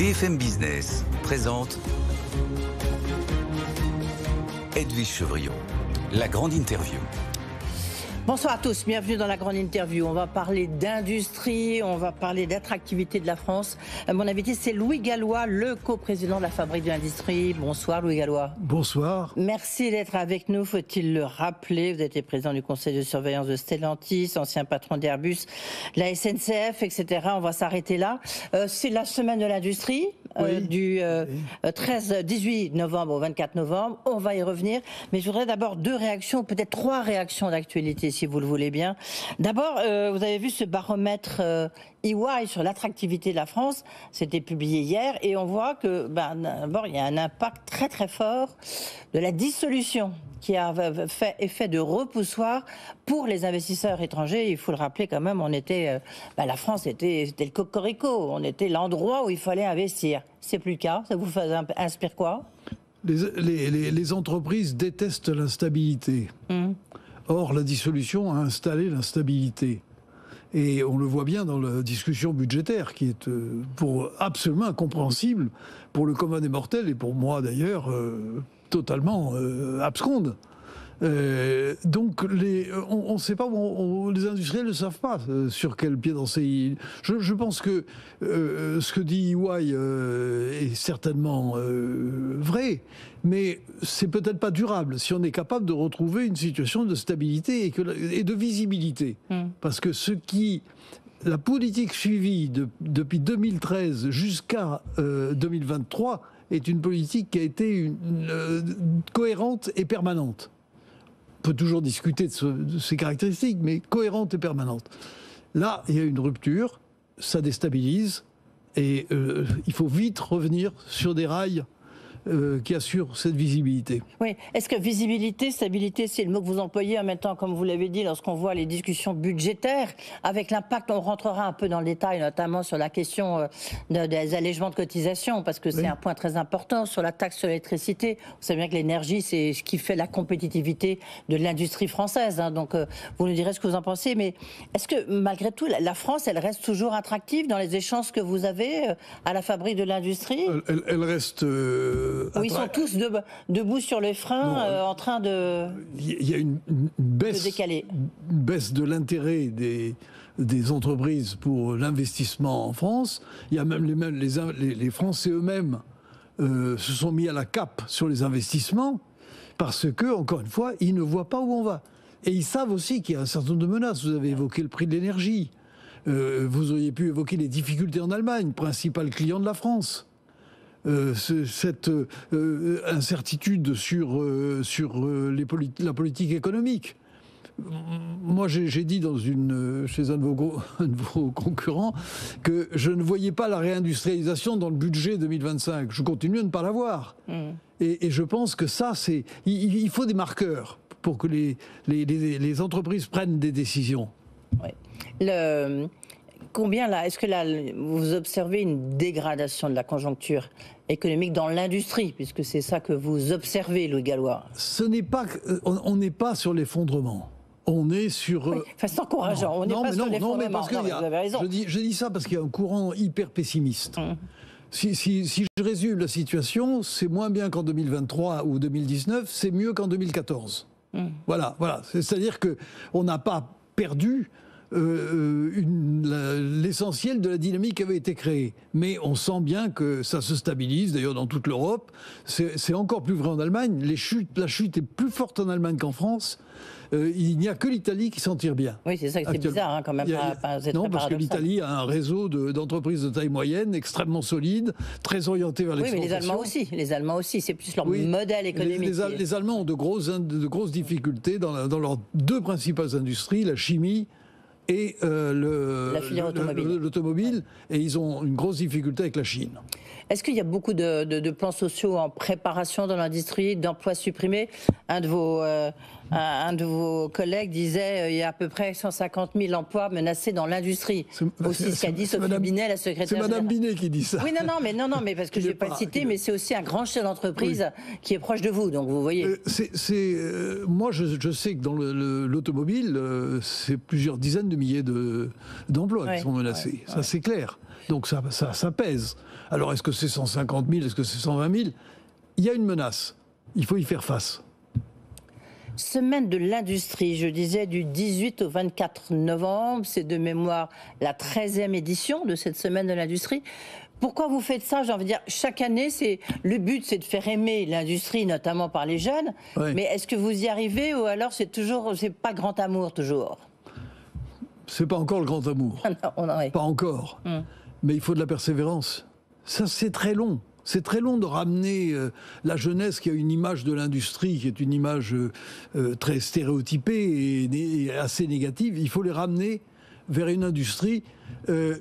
BFM Business présente Edwige Chevrillon, la grande interview. Bonsoir à tous, bienvenue dans la grande interview. On va parler d'industrie, on va parler d'attractivité de la France. Mon invité, c'est Louis Gallois, le coprésident de la Fabrique de l'Industrie. Bonsoir Louis Gallois. Bonsoir. Merci d'être avec nous, faut-il le rappeler. Vous êtes président du conseil de surveillance de Stellantis, ancien patron d'Airbus, la SNCF, etc. On va s'arrêter là. C'est la semaine de l'industrie. Oui. Du 18 novembre au 24 novembre. On va y revenir. Mais je voudrais d'abord deux réactions, peut-être trois réactions d'actualité, si vous le voulez bien. D'abord, vous avez vu ce baromètre EY sur l'attractivité de la France. C'était publié hier. Et on voit que, d'abord, il y a un impact très très fort de la dissolution qui a fait effet de repoussoir pour les investisseurs étrangers. Il faut le rappeler quand même, on était, la France c'était le cocorico, on était l'endroit où il fallait investir. C'est plus le cas, ça vous inspire quoi ? Les entreprises détestent l'instabilité. Or, la dissolution a installé l'instabilité. Et on le voit bien dans la discussion budgétaire, qui est absolument incompréhensible pour le commun des mortels, et pour moi d'ailleurs, totalement absconde. Donc on ne sait pas, les industriels ne savent pas sur quel pied danser. Je pense que ce que dit EY est certainement vrai, mais c'est peut-être pas durable si on est capable de retrouver une situation de stabilité et de visibilité. Parce que la politique suivie depuis 2013 jusqu'à 2023 est une politique qui a été cohérente et permanente. On peut toujours discuter de ses caractéristiques, mais cohérente et permanente. Là, il y a une rupture, ça déstabilise, et il faut vite revenir sur des rails qui assurent cette visibilité. Oui. Est-ce que visibilité, stabilité, c'est le mot que vous employez en même temps, comme vous l'avez dit, lorsqu'on voit les discussions budgétaires, avec l'impact, on rentrera un peu dans le détail, notamment sur la question des allègements de cotisations, parce que c'est un point très important, sur la taxe sur l'électricité. Vous savez bien que l'énergie, c'est ce qui fait la compétitivité de l'industrie française. Donc, vous nous direz ce que vous en pensez, mais est-ce que, malgré tout, la France, elle reste toujours attractive dans les échanges que vous avez à la Fabrique de l'Industrie ? Elle reste... Où ils sont tous debout sur les freins, en train de... Il y a une baisse, de l'intérêt des entreprises pour l'investissement en France. Il y a même les Français eux-mêmes se sont mis à la cape sur les investissements parce que, encore une fois, ils ne voient pas où on va. Et ils savent aussi qu'il y a un certain nombre de menaces. Vous avez évoqué le prix de l'énergie. Vous auriez pu évoquer les difficultés en Allemagne, principal client de la France. Cette incertitude sur la politique économique. Moi, j'ai dit chez un de vos concurrents que je ne voyais pas la réindustrialisation dans le budget 2025. Je continue à ne pas la voir. Et je pense que ça, il faut des marqueurs pour que les entreprises prennent des décisions. Oui. Est-ce que là, vous observez une dégradation de la conjoncture économique dans l'industrie, puisque c'est ça que vous observez, Louis Gallois ? On n'est pas sur l'effondrement. On est sur... Oui, c'est encourageant. On n'est pas sur l'effondrement. Non, mais parce que vous avez raison. Je dis ça parce qu'il y a un courant hyper pessimiste. Si je résume la situation, c'est moins bien qu'en 2023 ou 2019, c'est mieux qu'en 2014. Voilà. C'est-à-dire qu'on n'a pas perdu l'essentiel de la dynamique qui avait été créée. Mais on sent bien que ça se stabilise, d'ailleurs dans toute l'Europe. C'est encore plus vrai en Allemagne. La chute est plus forte en Allemagne qu'en France. Il n'y a que l'Italie qui s'en tire bien. Oui, c'est ça, c'est bizarre quand même. Non, parce que l'Italie a un réseau d'entreprises de taille moyenne extrêmement solide, très orienté vers l'exportation. Oui, mais les Allemands aussi, c'est plus leur modèle économique. Les Allemands ont de grosses difficultés dans leurs deux principales industries, la chimie et la filière automobile, et ils ont une grosse difficulté avec la Chine. Est-ce qu'il y a beaucoup de plans sociaux en préparation dans l'industrie, d'emplois supprimés ? Un de vos collègues disait il y a à peu près 150 000 emplois menacés dans l'industrie. Aussi ce qu'a dit Sophie Binet, la secrétaire générale. C'est Madame Binet qui dit ça. Oui, non, mais parce que je ne vais pas le citer, mais c'est aussi un grand chef d'entreprise qui est proche de vous, donc vous voyez. Moi, je sais que dans l'automobile, c'est plusieurs dizaines de milliers d'emplois qui sont menacés. Ça, c'est clair. Donc ça pèse. Alors est-ce que c'est 150 000, est-ce que c'est 120 000 ? Il y a une menace. Il faut y faire face. Semaine de l'industrie, je disais du 18 au 24 novembre, c'est de mémoire la 13e édition de cette semaine de l'industrie. Pourquoi vous faites ça ? J'ai envie de dire, chaque année, le but, c'est de faire aimer l'industrie, notamment par les jeunes. Oui. Mais est-ce que vous y arrivez ou alors c'est pas grand amour toujours ? C'est pas encore le grand amour. Non, pas encore. Mais il faut de la persévérance. Ça, c'est très long. C'est très long de ramener la jeunesse qui a une image de l'industrie, qui est une image très stéréotypée et assez négative. Il faut les ramener vers une industrie. Un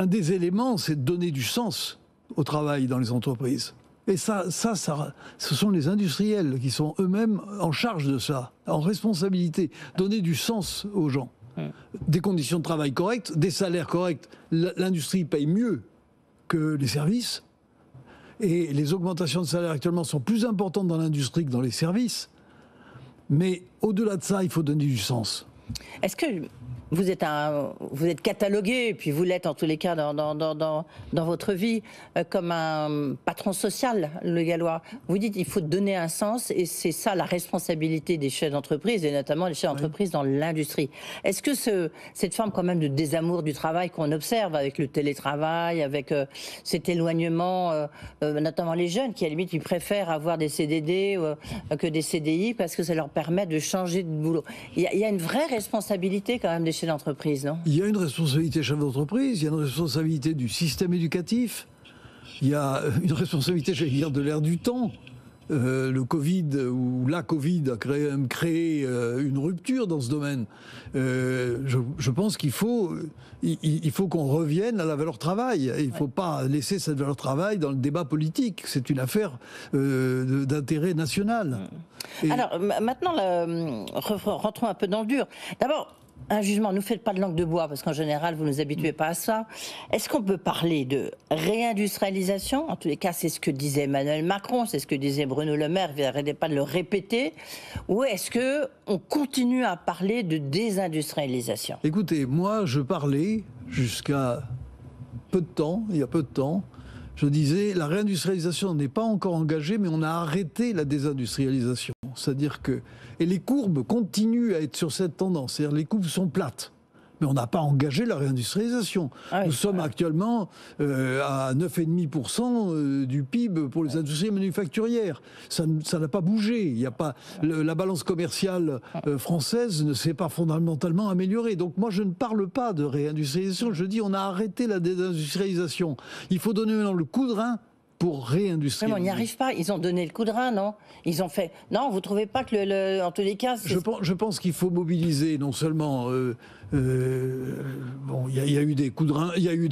des éléments, c'est de donner du sens au travail dans les entreprises. Et ça, ce sont les industriels qui sont eux-mêmes en charge de ça, en responsabilité. Donner du sens aux gens. Des conditions de travail correctes, des salaires corrects. L'industrie paye mieux que les services, et les augmentations de salaire actuellement sont plus importantes dans l'industrie que dans les services, mais au-delà de ça, il faut donner du sens. Est-ce que vous êtes catalogué, et puis vous l'êtes en tous les cas dans votre vie, comme un patron social, le Gallois. Vous dites qu'il faut donner un sens, et c'est ça la responsabilité des chefs d'entreprise, et notamment des chefs d'entreprise dans l'industrie. Est-ce que cette forme quand même de désamour du travail qu'on observe avec le télétravail, avec cet éloignement, notamment les jeunes qui à la limite ils préfèrent avoir des CDD que des CDI parce que ça leur permet de changer de boulot. Il y a une vraie responsabilité quand même des chefs d'entreprise, non ? Il y a une responsabilité chef d'entreprise, il y a une responsabilité du système éducatif, il y a une responsabilité, j'allais dire, de l'ère du temps. Le Covid ou la Covid a créé une rupture dans ce domaine. Je pense qu'il faut qu'on revienne à la valeur travail. Il ne faut pas laisser cette valeur travail dans le débat politique. C'est une affaire d'intérêt national. Alors maintenant, rentrons un peu dans le dur. D'abord, un jugement, ne nous faites pas de langue de bois, parce qu'en général, vous ne nous habituez pas à ça. Est-ce qu'on peut parler de réindustrialisation ? En tous les cas, c'est ce que disait Emmanuel Macron, c'est ce que disait Bruno Le Maire, vous n'arrêtez pas de le répéter. Ou est-ce qu'on continue à parler de désindustrialisation ? Écoutez, moi, je parlais jusqu'à peu de temps, il y a peu de temps, je disais, la réindustrialisation n'est pas encore engagée, mais on a arrêté la désindustrialisation. C'est-à-dire que... Et les courbes continuent à être sur cette tendance. C'est-à-dire les courbes sont plates. Mais on n'a pas engagé la réindustrialisation. Nous sommes actuellement à 9,5% du PIB pour les industries manufacturières. Ça n'a pas bougé. Il y a pas, la balance commerciale française ne s'est pas fondamentalement améliorée. Donc moi, je ne parle pas de réindustrialisation. Je dis on a arrêté la désindustrialisation. Il faut donner maintenant le coup de rein pour réindustrialiser. Mais on n'y arrive pas. Ils ont donné le coup de rein, non ? Ils ont fait... Non, vous ne trouvez pas que, en tous les cas... Je pense qu'il faut mobiliser non seulement... bon, il y a eu des coups de rein, il y a eu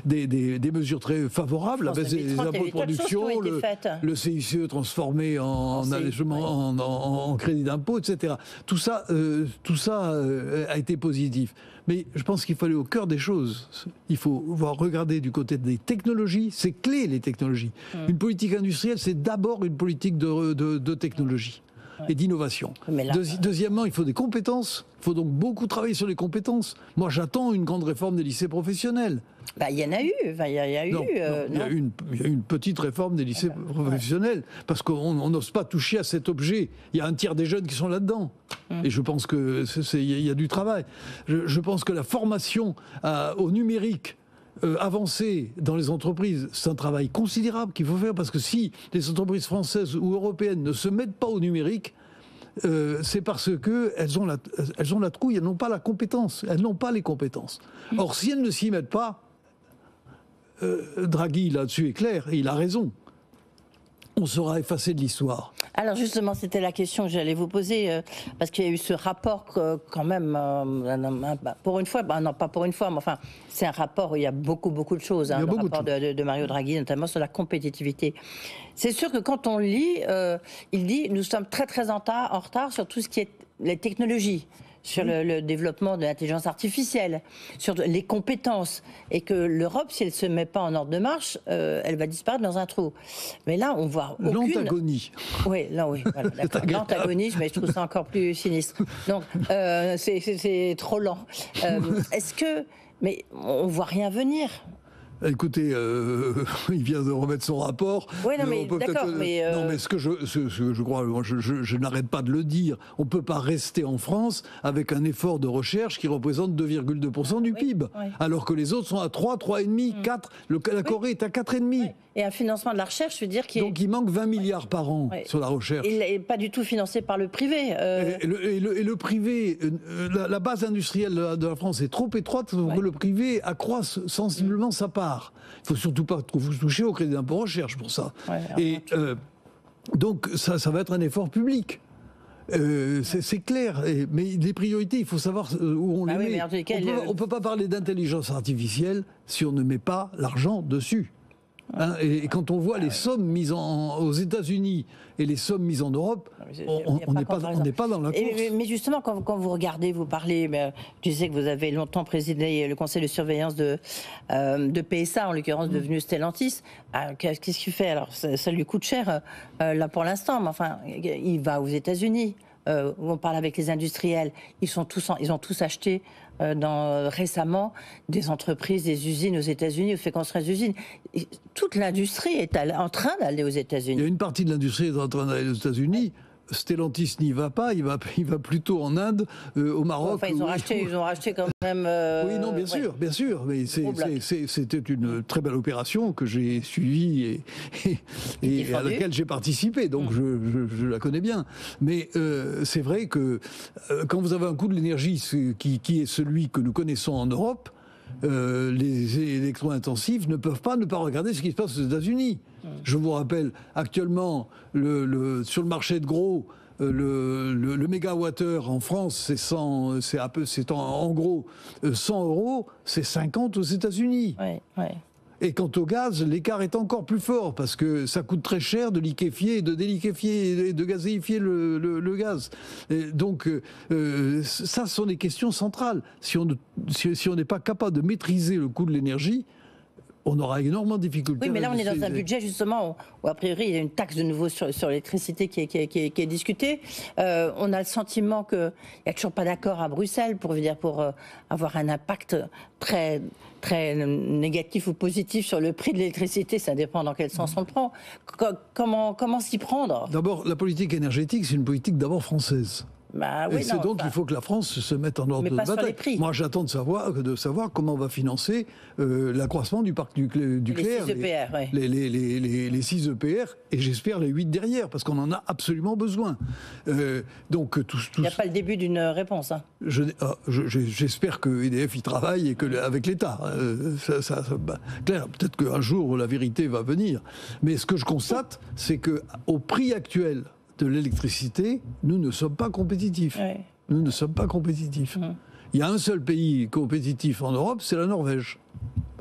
des mesures très favorables, les impôts de production, le CICE transformé en allègement, en crédit d'impôt, etc. Tout ça a été positif. Mais je pense qu'il faut aller au cœur des choses. Il faut regarder du côté des technologies. C'est clé, les technologies. Une politique industrielle, c'est d'abord une politique de technologie et d'innovation. Deuxièmement, il faut des compétences. Il faut donc beaucoup travailler sur les compétences. Moi, j'attends une grande réforme des lycées professionnels. Il y en a eu. Il y a eu une petite réforme des lycées professionnels, parce qu'on n'ose pas toucher à cet objet. Il y a un tiers des jeunes qui sont là-dedans. Et je pense qu'il y a du travail. Je pense que la formation au numérique avancée dans les entreprises, c'est un travail considérable qu'il faut faire, parce que si les entreprises françaises ou européennes ne se mettent pas au numérique, c'est parce qu'elles ont la trouille, elles n'ont pas la compétence, elles n'ont pas les compétences. Or, si elles ne s'y mettent pas, Draghi là-dessus est clair, et il a raison, on sera effacé de l'histoire. Alors justement, c'était la question que j'allais vous poser, parce qu'il y a eu ce rapport quand même, pour une fois, non pas pour une fois, mais enfin, c'est un rapport où il y a beaucoup de choses, le rapport de Mario Draghi, notamment sur la compétitivité. C'est sûr que quand on lit, il dit, nous sommes très en retard sur tout ce qui est les technologies, sur le développement de l'intelligence artificielle, sur les compétences, et que l'Europe, si elle ne se met pas en ordre de marche, elle va disparaître dans un trou. Mais là, on voit aucune... L'antagonie. Oui, voilà, d'accord. L'antagonie, mais je trouve ça encore plus sinistre. Donc, c'est trop lent. Est-ce que Mais on voit rien venir. Écoutez, il vient de remettre son rapport. Oui, non, mais d'accord. Non, mais ce que je crois, moi, je n'arrête pas de le dire, on ne peut pas rester en France avec un effort de recherche qui représente 2,2% du PIB, alors que les autres sont à 3, 3,5, 4. La Corée est à 4,5. Oui. Et un financement de la recherche, je veux dire, donc il manque 20 milliards par an sur la recherche. Il n'est pas du tout financé par le privé. Et le privé, la base industrielle de la France est trop étroite pour que le privé accroisse sensiblement sa part. Il ne faut surtout pas toucher au crédit d'impôt recherche pour ça. Donc ça va être un effort public. C'est clair, mais les priorités, il faut savoir où on les met. On ne peut pas parler d'intelligence artificielle si on ne met pas l'argent dessus. Et quand on voit les sommes mises aux États-Unis et les sommes mises en Europe, on n'est pas dans la course. Mais justement, quand vous regardez, vous parlez, je sais que vous avez longtemps présidé le conseil de surveillance de PSA, en l'occurrence devenu Stellantis. Qu'est-ce qu'il fait? Alors, ça lui coûte cher, là, pour l'instant, mais enfin, il va aux États-Unis. On parle avec les industriels, ils ont tous acheté récemment des entreprises, des usines aux États-Unis, fait construire des usines. Et toute l'industrie est en train d'aller aux États-Unis. Il y a une partie de l'industrie qui est en train d'aller aux États-Unis. Stellantis n'y va pas, il va plutôt en Inde, au Maroc. Enfin, ils ont racheté quand même. Oui, non, bien sûr, mais c'était une très belle opération que j'ai suivie et à laquelle j'ai participé, donc je la connais bien. Mais c'est vrai que quand vous avez un coût de l'énergie qui est celui que nous connaissons en Europe, les électro-intensifs ne peuvent pas ne pas regarder ce qui se passe aux États-Unis. Je vous rappelle, actuellement, sur le marché de gros, le mégawattheure en France, c'est en gros 100 €, c'est 50 aux États-Unis. Et quant au gaz, l'écart est encore plus fort parce que ça coûte très cher de liquéfier, de déliquéfier et de gazéifier le gaz. Et donc, ça sont des questions centrales. Si on n'est pas capable de maîtriser le coût de l'énergie, on aura énormément de difficultés. Oui, mais là, on est dans un budget, justement, où a priori, il y a une taxe de nouveau sur l'électricité qui est discutée. On a le sentiment qu'il n'y a toujours pas d'accord à Bruxelles pour avoir un impact très, très négatif ou positif sur le prix de l'électricité. Ça dépend dans quel sens on le prend. Comment s'y prendre? D'abord, la politique énergétique, c'est une politique d'abord française. Il faut que la France se mette en ordre de bataille. Moi, j'attends de savoir comment on va financer l'accroissement du parc nucléaire. Les 6 EPR, et j'espère les 8 derrière, parce qu'on en a absolument besoin. Il n'y a pas le début d'une réponse. J'espère que EDF y travaille et avec l'État. Claire, peut-être qu'un jour, la vérité va venir. Mais ce que je constate, c'est qu'au prix actuel de l'électricité, nous ne sommes pas compétitifs. Nous ne sommes pas compétitifs. Il y a un seul pays compétitif en Europe, c'est la Norvège,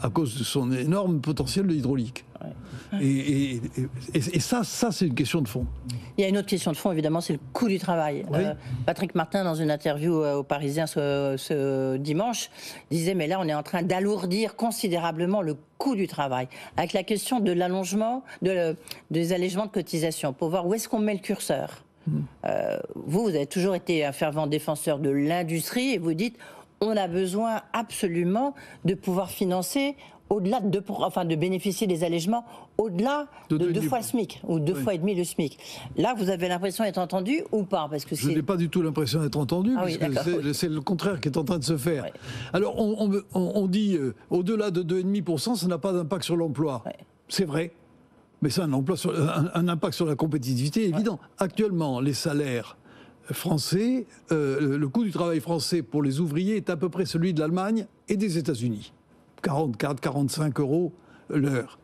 à cause de son énorme potentiel de hydraulique. Et ça, c'est une question de fond. Il y a une autre question de fond, évidemment, c'est le coût du travail. Patrick Martin, dans une interview aux Parisiens ce dimanche, disait, mais là, on est en train d'alourdir considérablement le coût du travail, avec la question de l'allongement, des allègements de cotisations, pour voir où est-ce qu'on met le curseur. Vous avez toujours été un fervent défenseur de l'industrie, et vous dites, on a besoin absolument de pouvoir financer au-delà de bénéficier des allègements au-delà de 2 fois le SMIC ou 2 fois et demi le SMIC. Là, vous avez l'impression d'être entendu ou pas? Parce que je n'ai pas du tout l'impression d'être entendu, parce que c'est le contraire qui est en train de se faire. Alors, on dit au-delà de 2,5%, ça n'a pas d'impact sur l'emploi. C'est vrai, mais ça a un impact sur la compétitivité évident. Actuellement, les salaires français, le coût du travail français pour les ouvriers est à peu près celui de l'Allemagne et des États-Unis. 44, 45 € l'heure.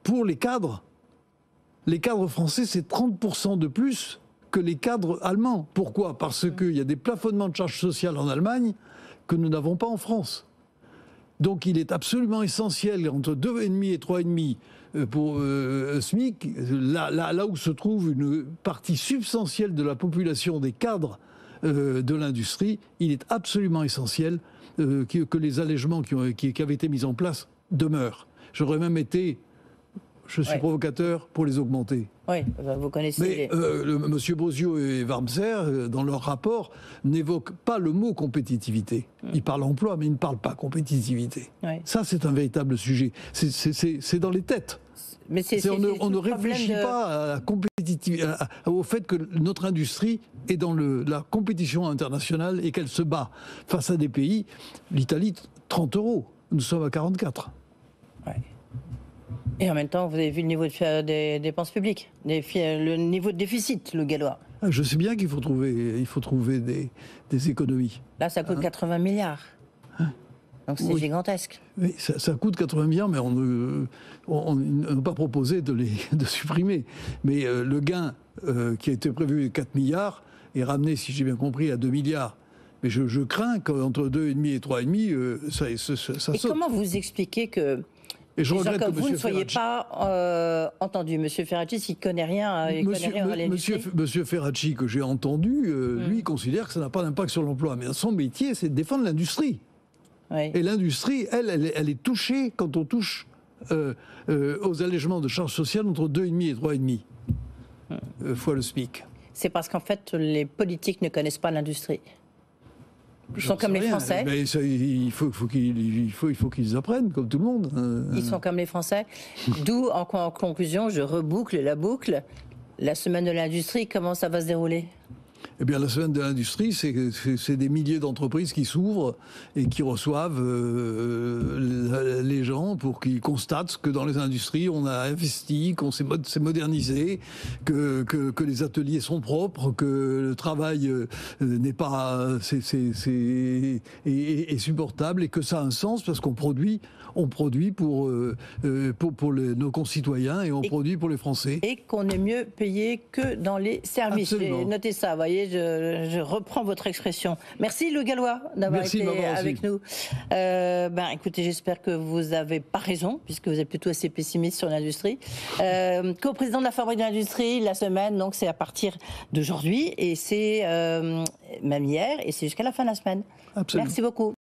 Pour les cadres français, c'est 30% de plus que les cadres allemands. Pourquoi? Parce qu'il y a des plafonnements de charges sociales en Allemagne que nous n'avons pas en France. Donc il est absolument essentiel, entre 2,5 et 3,5 pour SMIC, là où se trouve une partie substantielle de la population des cadres de l'industrie, il est absolument essentiel que les allègements qui avaient été mis en place demeurent. J'aurais même été je suis Ouais. provocateur pour les augmenter. Oui, vous connaissez. Mais Monsieur Bozio et Warmser, dans leur rapport, n'évoquent pas le mot compétitivité. Ils parlent emploi, mais ils ne parlent pas compétitivité. Ouais. Ça, c'est un véritable sujet. C'est dans les têtes. Mais On ne réfléchit pas à la compétitivité, au fait que notre industrie est dans la compétition internationale et qu'elle se bat face à des pays. L'Italie, 30 €. Nous sommes à 44. Ouais. Et en même temps, vous avez vu le niveau des dépenses publiques, le niveau de déficit, le gallois. Je sais bien qu'il faut trouver des économies. Là, ça coûte 80 milliards. Donc c'est gigantesque. Oui, ça coûte 80 milliards, mais on n'a pas proposé de supprimer. Mais le gain qui a été prévu 4 milliards est ramené, si j'ai bien compris, à 2 milliards. Mais je crains qu'entre 2,5 et 3,5, ça Et saute. comment vous expliquez que Et je des gens regrette comme que vous ne M. soyez Ferracci... pas entendu? Monsieur Ferracci, il ne connaît rien, à l'industrie. Monsieur Ferracci, que j'ai entendu, lui, considère que ça n'a pas d'impact sur l'emploi. Mais son métier, c'est de défendre l'industrie. Oui. Et l'industrie, elle est touchée quand on touche aux allègements de charges sociales entre 2,5 et 3,5 fois le SMIC. C'est parce qu'en fait, les politiques ne connaissent pas l'industrie. Ils sont comme les Français. Mais ça, il faut qu'ils apprennent, comme tout le monde. Ils sont comme les Français. D'où, en conclusion, je reboucle la boucle. La semaine de l'industrie, comment ça va se dérouler? Eh bien, la semaine de l'industrie, c'est des milliers d'entreprises qui s'ouvrent et qui reçoivent les gens pour qu'ils constatent que dans les industries, on a investi, qu'on s'est modernisé, que les ateliers sont propres, que le travail n'est pas est supportable et que ça a un sens parce qu'on produit pour nos concitoyens et on produit pour les Français. Et qu'on est mieux payé que dans les services. Absolument. Notez ça, vous voyez, je reprends votre expression. Merci Le Gallois d'avoir été avec nous. Écoutez, j'espère que vous n'avez pas raison, puisque vous êtes plutôt assez pessimiste sur l'industrie. Co-président de la Fabrique de l'Industrie, la semaine, donc c'est à partir d'aujourd'hui, et c'est même hier, et c'est jusqu'à la fin de la semaine. Absolument. Merci beaucoup.